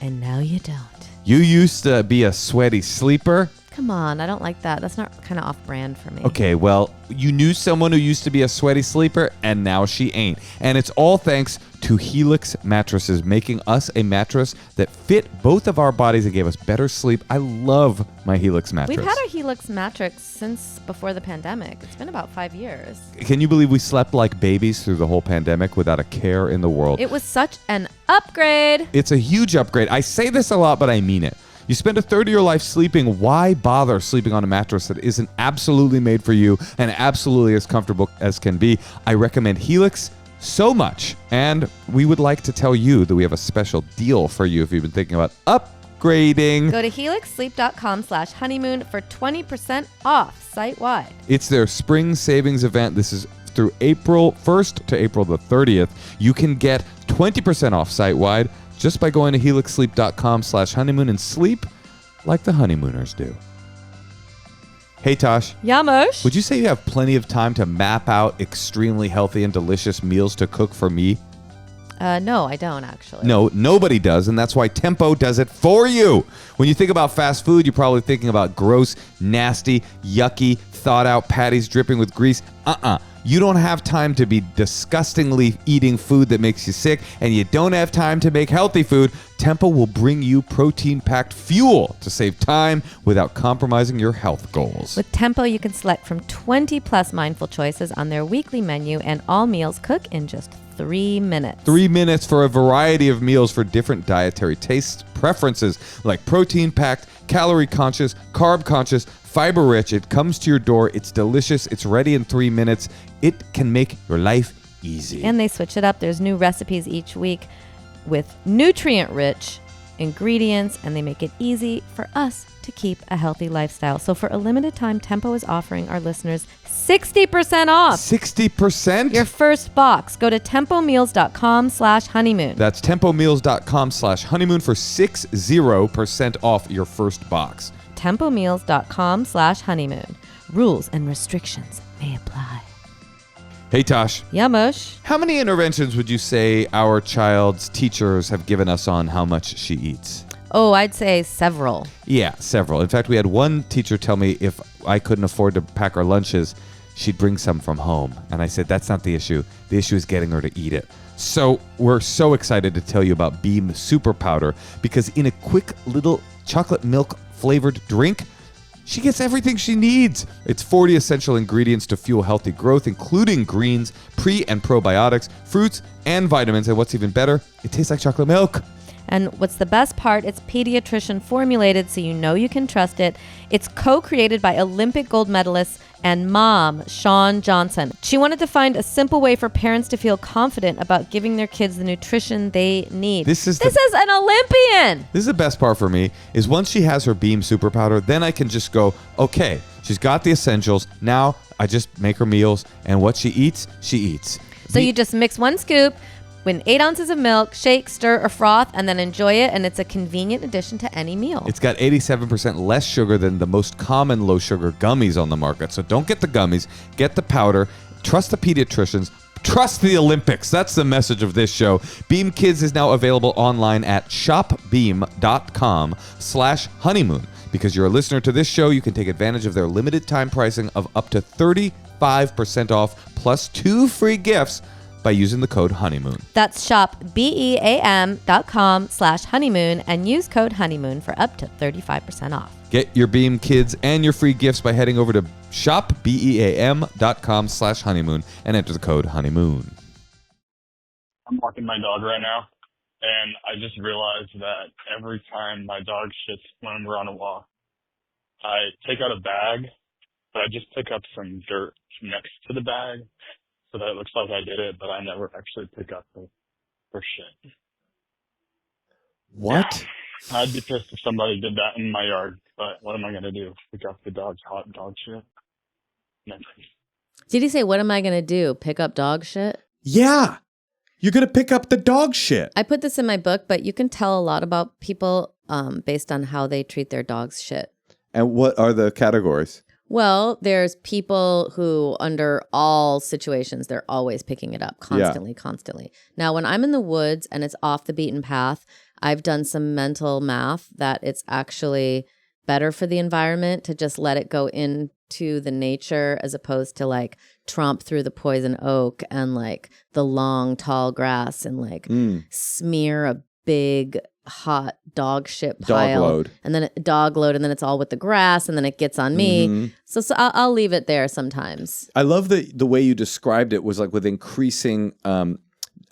And now you don't. You used to be a sweaty sleeper. Come on, I don't like that. That's not kind of off-brand for me. Okay, well, you knew someone who used to be a sweaty sleeper, and now she ain't. And it's all thanks to Helix mattresses, making us a mattress that fit both of our bodies and gave us better sleep. I love my Helix mattress. We've had our Helix mattress since before the pandemic. It's been about 5 years. Can you believe we slept like babies through the whole pandemic without a care in the world? It was such an upgrade. It's a huge upgrade. I say this a lot, but I mean it. You spend a third of your life sleeping. Why bother sleeping on a mattress that isn't absolutely made for you and absolutely as comfortable as can be? I recommend Helix so much. And we would like to tell you that we have a special deal for you if you've been thinking about upgrading. Go to helixsleep.com/honeymoon for 20% off site-wide. It's their spring savings event. This is through April 1st to April the 30th. You can get 20% off site-wide just by going to helixsleep.com/honeymoon and sleep like the honeymooners do. Hey, Tosh. Yeah, Moshe. Would you say you have plenty of time to map out extremely healthy and delicious meals to cook for me? No, I don't actually. No, nobody does, and that's why Tempo does it for you. When you think about fast food, you're probably thinking about gross, nasty, yucky, thought-out patties dripping with grease. You don't have time to be disgustingly eating food that makes you sick, and you don't have time to make healthy food. Tempo will bring you protein-packed fuel to save time without compromising your health goals. With Tempo, you can select from 20 plus mindful choices on their weekly menu, and all meals cook in just 3 minutes. 3 minutes for a variety of meals for different dietary tastes, preferences like protein-packed, calorie-conscious, carb-conscious, fiber-rich. It comes to your door. It's delicious. It's ready in 3 minutes. It can make your life easy. And they switch it up. There's new recipes each week with nutrient-rich ingredients, and they make it easy for us to keep a healthy lifestyle. So for a limited time, Tempo is offering our listeners 60% off 60%? your first box. Go to tempomeals.com/honeymoon. That's tempomeals.com/honeymoon for 60% off your first box. tempomeals.com/honeymoon. Rules and restrictions may apply. Hey, Tosh. Yeah, Moshe. How many interventions would you say our child's teachers have given us on how much she eats? Oh, I'd say several. Yeah, several. In fact, we had one teacher tell me if I couldn't afford to pack our lunches, she'd bring some from home. And I said, that's not the issue. The issue is getting her to eat it. So we're so excited to tell you about Beam Super Powder, because in a quick little chocolate milk flavored drink, she gets everything she needs. It's 40 essential ingredients to fuel healthy growth, including greens, pre- and probiotics, fruits, and vitamins. And what's even better, it tastes like chocolate milk. And what's the best part, it's pediatrician formulated, so you know you can trust it. It's co-created by Olympic gold medalist and mom, Shawn Johnson. She wanted to find a simple way for parents to feel confident about giving their kids the nutrition they need. This is an Olympian. This is the best part for me, is once she has her Beam Super Powder, then I can just go, okay, she's got the essentials. Now I just make her meals, and what she eats, she eats. So you just mix 1 scoop with 8 ounces of milk, shake, stir, or froth, and then enjoy it, and it's a convenient addition to any meal. It's got 87% less sugar than the most common low-sugar gummies on the market. So don't get the gummies. Get the powder. Trust the pediatricians. Trust the Olympics. That's the message of this show. Beam Kids is now available online at shopbeam.com/honeymoon. Because you're a listener to this show, you can take advantage of their limited time pricing of up to 35% off plus 2 free gifts by using the code honeymoon. That's shopbeam.com/honeymoon and use code honeymoon for up to 35% off. Get your Beam Kids and your free gifts by heading over to shopbeam.com/honeymoon and enter the code honeymoon. I'm walking my dog right now, and I just realized that every time my dog shits when we're on a walk, I take out a bag, but I just pick up some dirt next to the bag, so that it looks like I did it, but I never actually pick up the shit. What? Yeah. I'd be pissed if somebody did that in my yard, but what am I going to do? Pick up the dog's hot dog shit? Never. Did he say, what am I going to do? Pick up dog shit? Yeah. You're going to pick up the dog shit. I put this in my book, but you can tell a lot about people based on how they treat their dog's shit. And what are the categories? Well, there's people who, under all situations, they're always picking it up constantly. Now, when I'm in the woods and it's off the beaten path, I've done some mental math that it's actually better for the environment to just let it go into the nature as opposed to like tromp through the poison oak and like the long, tall grass and like smear a big hot dog shit pile, dog load, and then it's all with the grass, and then it gets on me. Mm-hmm. So I'll leave it there sometimes. I love the way you described it was like with increasing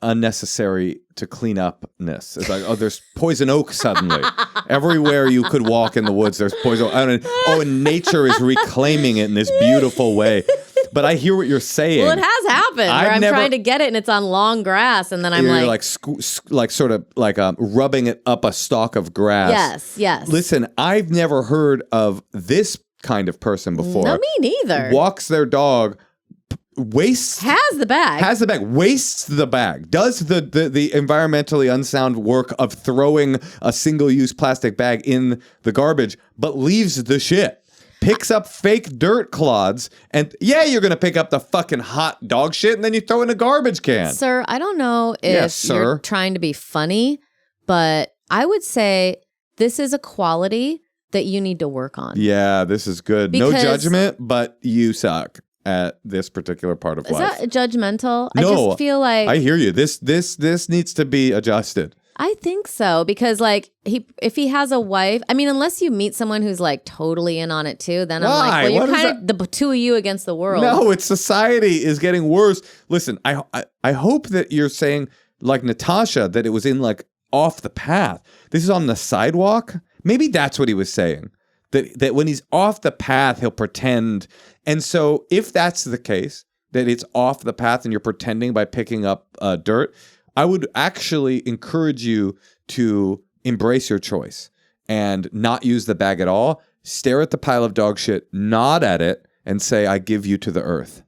unnecessary to clean upness. It's like, oh, there's poison oak suddenly. Everywhere you could walk in the woods, there's poison oak. And nature is reclaiming it in this beautiful way. But I hear what you're saying. Well, it has happened where I'm trying to get it and it's on long grass, and then I'm you're like sort of rubbing it up a stalk of grass. Yes. Listen, I've never heard of this kind of person before. No, me neither. Walks their dog, wastes has the bag, wastes the bag, does the environmentally unsound work of throwing a single-use plastic bag in the garbage, but leaves the shit. Picks up fake dirt clods, and you're going to pick up the fucking hot dog shit, and then you throw it in a garbage can. Sir, I don't know if you're trying to be funny, but I would say this is a quality that you need to work on. Yeah, this is good. No judgment, but you suck at this particular part of life. Is that judgmental? No, I just feel like I hear you. This needs to be adjusted. I think so because like if he has a wife, I mean, unless you meet someone who's like totally in on it too, then I'm like, Why? well, you're What is kind of the two of you against the world. No, it's society is getting worse. Listen, I hope that you're saying like Natasha that it was in like off the path. This is on the sidewalk. Maybe that's what he was saying. That when he's off the path, he'll pretend. And so if that's the case, that it's off the path and you're pretending by picking up dirt, I would actually encourage you to embrace your choice and not use the bag at all. Stare at the pile of dog shit, nod at it, and say, I give you to the earth.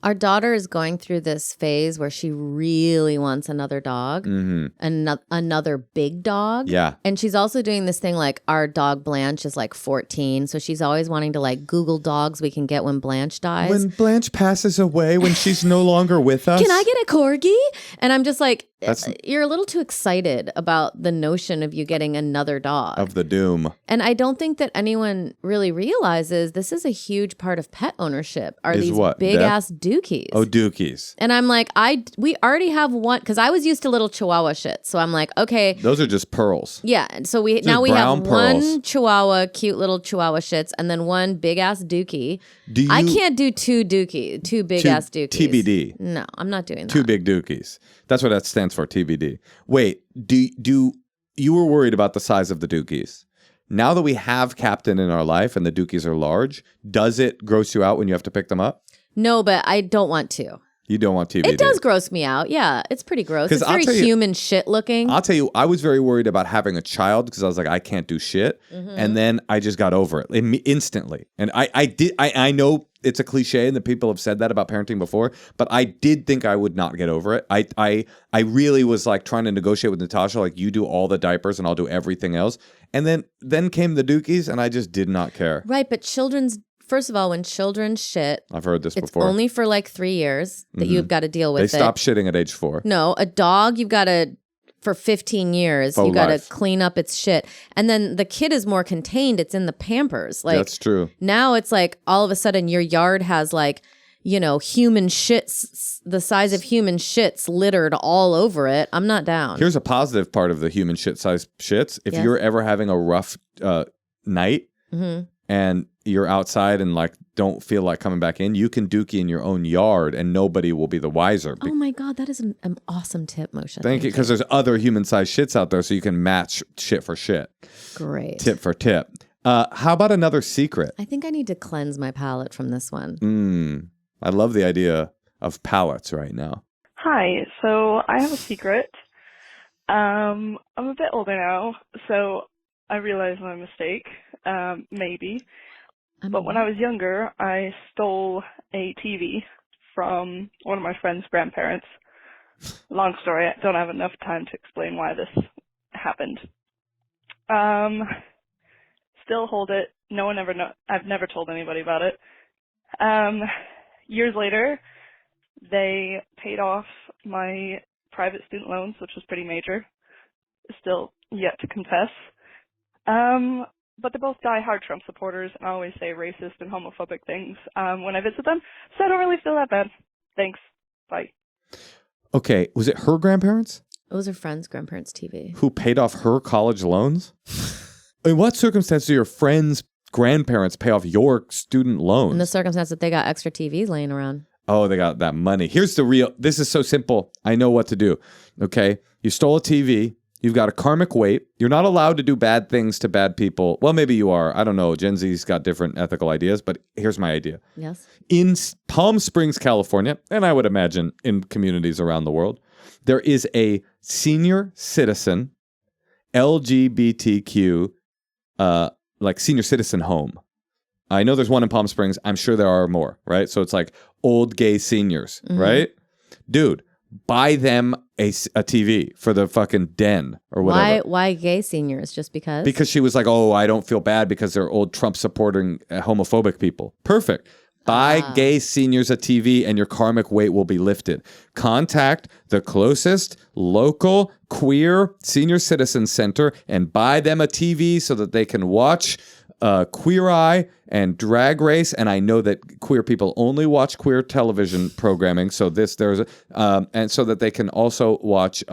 Our daughter is going through this phase where she really wants another dog, another big dog. Yeah. And she's also doing this thing like our dog Blanche is like 14. So she's always wanting to like Google dogs we can get when Blanche dies. When Blanche passes away, when she's no longer with us. Can I get a corgi? And I'm just like, you're a little too excited about the notion of you getting another dog. Of the doom. And I don't think that anyone really realizes this is a huge part of pet ownership are Is these what? big Death? ass dookies. Oh, dookies. And I'm like, we already have one because I was used to little Chihuahua shit. So I'm like, okay. Those are just pearls. Yeah. And so we brown have pearls. one Chihuahua, cute little Chihuahua shits, and then one big ass dookie. Do you I can't do two big ass dookies. TBD. No, I'm not doing that. Two big dookies. That's what that stands for, TBD. Wait, do you were worried about the size of the dookies? Now that we have Captain in our life and the dookies are large, does it gross you out when you have to pick them up? No, but I don't want to. You don't want TBD. It does gross me out. Yeah, it's pretty gross. It's very human shit looking. I'll tell you, I was very worried about having a child because I was like, I can't do shit. And then I just got over it instantly. And I know it's a cliche and that people have said that about parenting before, but I did think I would not get over it. I really was like trying to negotiate with Natasha, like you do all the diapers and I'll do everything else. And then came the dookies and I just did not care. Right, but first of all, when children shit, I've heard this it's before. only for like 3 years that you've got to deal with They stop shitting at age 4. No, a dog, you've got to, for 15 years, you got to clean up its shit. And then the kid is more contained. It's in the Pampers. Like that's true. Now it's like all of a sudden your yard has like, human shits, the size of human shits littered all over it. I'm not down. Here's a positive part of the human shit size shits. If you're ever having a rough night and you're outside and like don't feel like coming back in, you can dookie in your own yard and nobody will be the wiser. Oh my God, that is an awesome tip, Moshe. Thank you, because there's other human-sized shits out there, so you can match shit for shit. Great. Tip for tip. How about another secret? I think I need to cleanse my palate from this one. I love the idea of palettes right now. Hi, so I have a secret. I'm a bit older now, so I realize my mistake, maybe. But when I was younger, I stole a TV from one of my friend's grandparents. Long story, I don't have enough time to explain why this happened. Still hold it. No one ever know. I've never told anybody about it. Years later, they paid off my private student loans, which was pretty major. Still yet to confess. But they're both die-hard Trump supporters and always say racist and homophobic things when I visit them, so I don't really feel that bad. Thanks. Bye. Okay, was it her grandparents? It was her friend's grandparents' TV. Who paid off her college loans? In what circumstance do your friend's grandparents pay off your student loans? In the circumstance that they got extra TVs laying around. Oh, they got that money. Here's the real, this is so simple. I know what to do. Okay, you stole a TV. You've got a karmic weight. You're not allowed to do bad things to bad people. Well, maybe you are. I don't know. Gen Z's got different ethical ideas, but here's my idea. Yes. In Palm Springs, California, and I would imagine in communities around the world, there is a senior citizen LGBTQ, like senior citizen home. I know there's one in Palm Springs. I'm sure there are more, right? So it's like old gay seniors, right? Dude, buy them a TV for the fucking den or whatever. Why gay seniors? Just because? Because she was like, oh, I don't feel bad because they're old Trump supporting homophobic people. Perfect. Buy gay seniors a TV and your karmic weight will be lifted. Contact the closest local queer senior citizen center and buy them a TV so that they can watch Queer Eye and Drag Race, and I know that queer people only watch queer television programming. So and so that they can also watch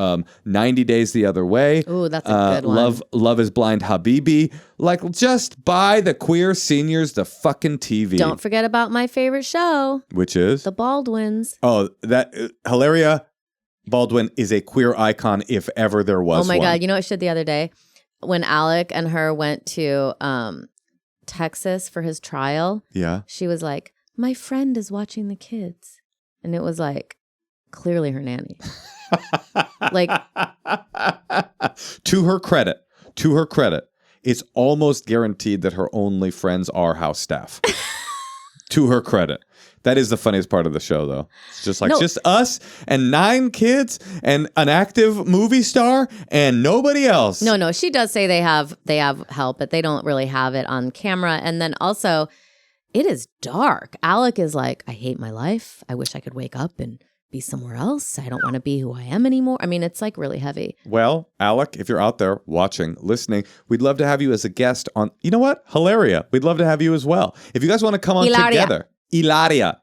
90 Days the Other Way. Ooh, that's a good one. Love is Blind Habibi. Like, just buy the queer seniors the fucking TV. Don't forget about my favorite show, Which is? The Baldwins. Oh, that Hilaria Baldwin is a queer icon if ever there was Oh my one. God. You know what shit the other day? When Alec and her went to Texas for his trial, Yeah. she was like, my friend is watching the kids. And it was like, clearly her nanny. Like, to her credit, it's almost guaranteed that her only friends are house staff. To her credit. That is the funniest part of the show, though. It's just like, just us and 9 kids and an active movie star and nobody else. No, she does say they have help, but they don't really have it on camera. And then also, it is dark. Alec is like, I hate my life. I wish I could wake up and be somewhere else. I don't want to be who I am anymore. I mean, it's like really heavy. Well, Alec, if you're out there watching, listening, we'd love to have you as a guest on, you know what? Hilaria. We'd love to have you as well. If you guys want to come on together. Ilaria.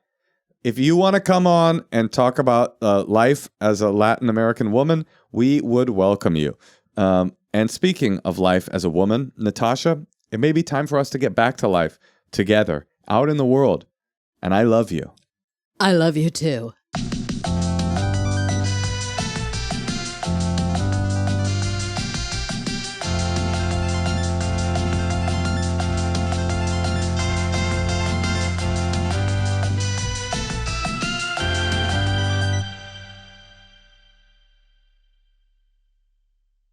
If you want to come on and talk about life as a Latin American woman, we would welcome you. And speaking of life as a woman, Natasha, it may be time for us to get back to life together out in the world. And I love you. I love you too.